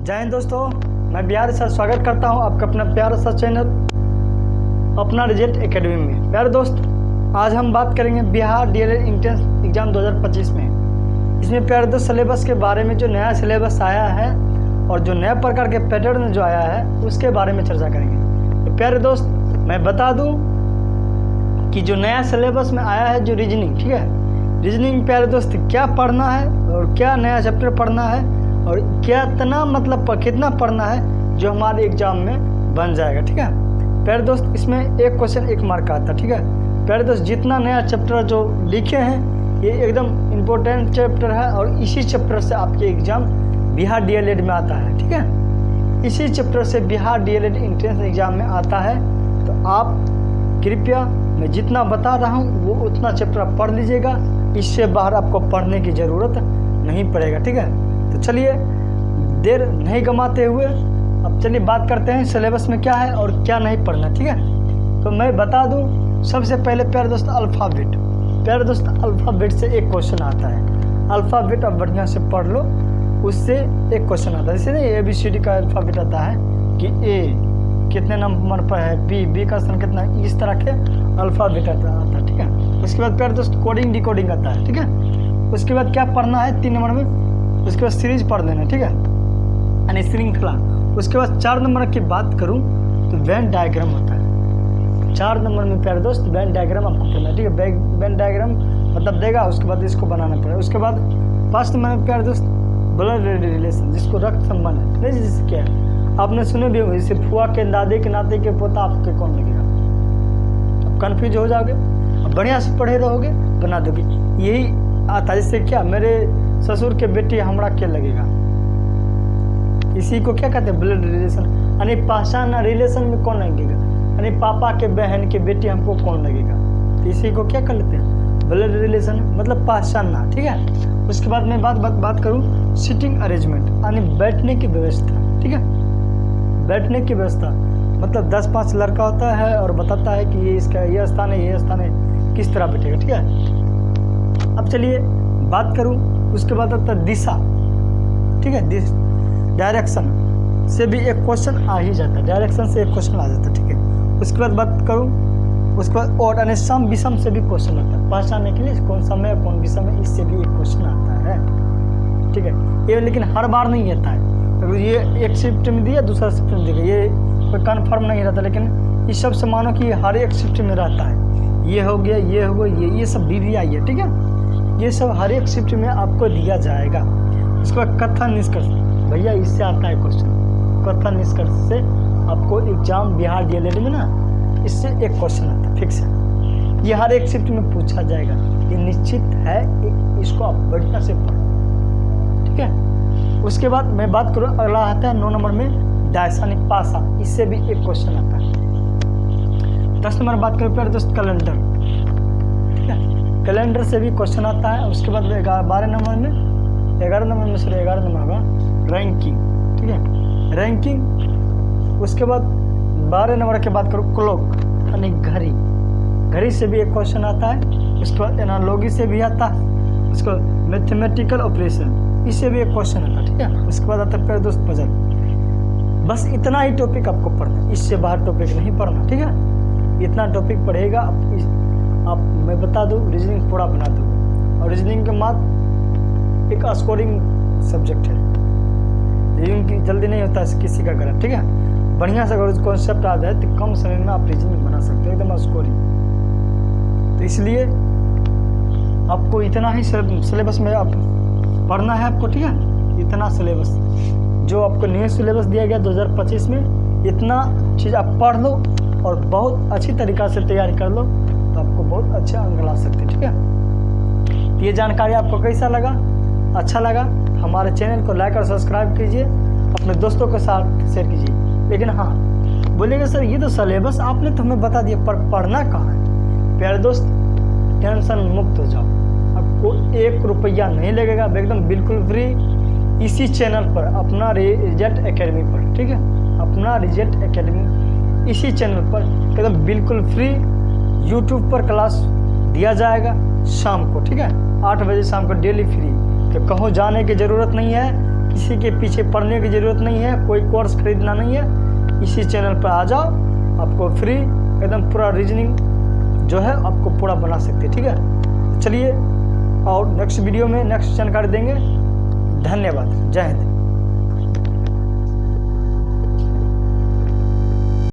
जय हिंद दोस्तों, मैं बिहार सर स्वागत करता हूं आपका अपना प्यारा सा चैनल अपना रिजल्ट एकेडमी में। प्यारे दोस्त, आज हम बात करेंगे बिहार डीएलएड एंट्रेंस एग्जाम 2025 में। इसमें प्यारे दोस्त सिलेबस के बारे में, जो नया सिलेबस आया है और जो नया प्रकार के पैटर्न जो आया है उसके बारे में चर्चा करेंगे। तो प्यारे दोस्त, मैं बता दूँ कि जो नया सिलेबस में आया है, जो रीजनिंग, ठीक है, रीजनिंग प्यारे दोस्त क्या पढ़ना है और क्या नया चैप्टर पढ़ना है और क्या कितना पढ़ना है जो हमारे एग्जाम में बन जाएगा। ठीक है प्यारे दोस्त, इसमें एक क्वेश्चन एक मार्क का आता है। ठीक है प्यारे दोस्त, जितना नया चैप्टर जो लिखे हैं ये एकदम इम्पोर्टेंट चैप्टर है और इसी चैप्टर से आपके एग्जाम बिहार डीएलएड में आता है। ठीक है, इसी चैप्टर से बिहार डीएलएड एंट्रेंस एग्जाम में आता है। तो आप कृपया, मैं जितना बता रहा हूँ वो उतना चैप्टर आप पढ़ लीजिएगा, इससे बाहर आपको पढ़ने की ज़रूरत नहीं पड़ेगा। ठीक है, तो चलिए देर नहीं गंवाते हुए अब चलिए बात करते हैं सिलेबस में क्या है और क्या नहीं पढ़ना। ठीक है, तो मैं बता दूं सबसे पहले प्यारे दोस्त अल्फ़ाबेट। प्यारे दोस्त अल्फ़ाबेट से एक क्वेश्चन आता है। अल्फ़ाबेट अब बढ़िया से पढ़ लो, उससे एक क्वेश्चन आता है। जैसे नहीं ABCD का अल्फ़ाबेट आता है कि A कितने नंबर पर है, B का स्थान कितना है, इस तरह के अल्फ़ाबेट आता है। ठीक है, उसके बाद प्यारे दोस्त कोडिंग डिकोडिंग आता है। ठीक है, उसके बाद क्या पढ़ना है 3 नंबर में, उसके बाद सीरीज पढ़ लेना। ठीक है, यानी श्रृंखला। उसके बाद 4 नंबर की बात करूं तो वेन डायग्राम होता है। 4 नंबर में प्यारे दोस्त वेन डायग्राम आपको पढ़ना है। ठीक है, वेन डायग्राम मतलब देगा, उसके बाद इसको बनाना पड़ेगा। उसके बाद 5 नंबर में प्यारे दोस्त ब्लड रिलेशन, जिसको रक्त संबंध है। नहीं, जैसे क्या है आपने सुने भी होगी, सिर्फ फुआ के दादे के नाते के पोता आपके कौन लगेगा। अब कन्फ्यूज हो जाओगे, अब बढ़िया से पढ़े रहोगे बना दोगे। यही आता है, जिससे क्या मेरे ससुर के बेटी हमरा क्या लगेगा, इसी को क्या कहते हैं ब्लड रिलेशन, यानी पहचान रिलेशन में कौन लगेगा, यानी पापा के बहन के बेटी हमको कौन लगेगा, तो इसी को क्या कर लेते हैं ब्लड रिलेशन, मतलब पहचानना। ठीक है, उसके बाद मैं बात करूँ सिटिंग अरेंजमेंट, यानी बैठने की व्यवस्था। ठीक है, बैठने की व्यवस्था मतलब 10-5 लड़का होता है और बताता है कि ये इसका ये स्थान है, ये स्थान है, किस तरह बैठेगा। ठीक है, अब चलिए बात करूं, उसके बाद आता है दिशा। ठीक है, डायरेक्शन से भी एक क्वेश्चन आ ही जाता है, डायरेक्शन से एक क्वेश्चन आ जाता है। ठीक है, उसके बाद बात करूं, उसके बाद और यानी सम विषम से भी क्वेश्चन आता है, पहचानने के लिए कौन समय है कौन विषम है, इससे भी एक क्वेश्चन आता है। ठीक है, ये लेकिन हर बार नहीं आता है। अगर ये एक शिफ्ट में दिया दूसरा शिफ्ट में देगा, ये कोई कन्फर्म नहीं रहता, लेकिन इस सब से मानो कि हर एक शिफ्ट में रहता है। ये हो गया, ये हो गया, ये सब भी आई है। ठीक है, ये सब हर एक शिफ्ट में आपको दिया जाएगा। उसके बाद कथन निष्कर्ष, भैया इससे आता है क्वेश्चन। कथन निष्कर्ष से आपको एग्जाम बिहार डीएलएड में ना, इससे एक क्वेश्चन आता है फिक्स है, ये हर एक शिफ्ट में पूछा जाएगा, ये निश्चित है। इसको आप बढ़िया से पढ़ो। ठीक है, उसके बाद मैं बात करूँ, अगला आता है 9 नंबर में दार्शनिक पासा, इससे भी एक क्वेश्चन आता है। 10 नंबर बात करूँ प्यारे दोस्त कैलेंडर। ठीक है, कैलेंडर से भी क्वेश्चन आता है। उसके बाद 11 नंबर होगा रैंकिंग। ठीक है, रैंकिंग। उसके बाद 12 नंबर की बात करूँ क्लॉक, यानी घड़ी, घड़ी से भी एक क्वेश्चन आता है। उसके बाद एनालॉजी से भी आता है। उसके बाद मैथमेटिकल ऑपरेशन, इससे भी एक क्वेश्चन आता है। ठीक है, उसके बाद आता है प्यारे दोस्त पजल। बस इतना ही टॉपिक आपको पढ़ना है, इससे बाहर टॉपिक नहीं पढ़ना। ठीक है, इतना टॉपिक पढ़ेगा आप मैं बता दूँ रीजनिंग पूरा बना दूँ। और रीजनिंग के मात्र एक स्कोरिंग सब्जेक्ट है, रीजनिंग की जल्दी नहीं होता है किसी का गलत। ठीक है, बढ़िया से अगर कॉन्सेप्ट आ जाए तो कम समय में आप रीजनिंग बना सकते हो, एकदम स्कोरिंग। तो इसलिए आपको इतना ही सिलेबस में आप पढ़ना है आपको। ठीक है, इतना सिलेबस जो आपको न्यू सिलेबस दिया गया 2025 में, इतना चीज़ आप पढ़ लो और बहुत अच्छी तरीक़ा से तैयारी कर लो, तो आपको बहुत अच्छे अंक ला सकते हैं। ठीक है, ये जानकारी आपको कैसा लगा, अच्छा लगा तो हमारे चैनल को लाइक और सब्सक्राइब कीजिए, अपने दोस्तों के साथ शेयर कीजिए। लेकिन हाँ, बोलिएगा सर ये तो सिलेबस आपने तो हमें बता दिया, पर पढ़ना कहाँ है। प्यारे दोस्त, टेंशन मुक्त हो जाओ, आपको 1 रुपया नहीं लगेगा, एकदम बिल्कुल फ्री, इसी चैनल पर अपना रिजल्ट एकेडमी पर। ठीक है, अपना रिजल्ट एकेडमी इसी चैनल पर एकदम बिल्कुल फ्री यूट्यूब पर क्लास दिया जाएगा शाम को। ठीक है, 8 बजे शाम को डेली फ्री, तो कहीं जाने की ज़रूरत नहीं है, किसी के पीछे पढ़ने की ज़रूरत नहीं है, कोई कोर्स खरीदना नहीं है। इसी चैनल पर आ जाओ, आपको फ्री एकदम पूरा रीजनिंग जो है आपको पूरा बना सकते हैं। ठीक है, चलिए और नेक्स्ट वीडियो में नेक्स्ट जानकारी देंगे। धन्यवाद, जय हिंद।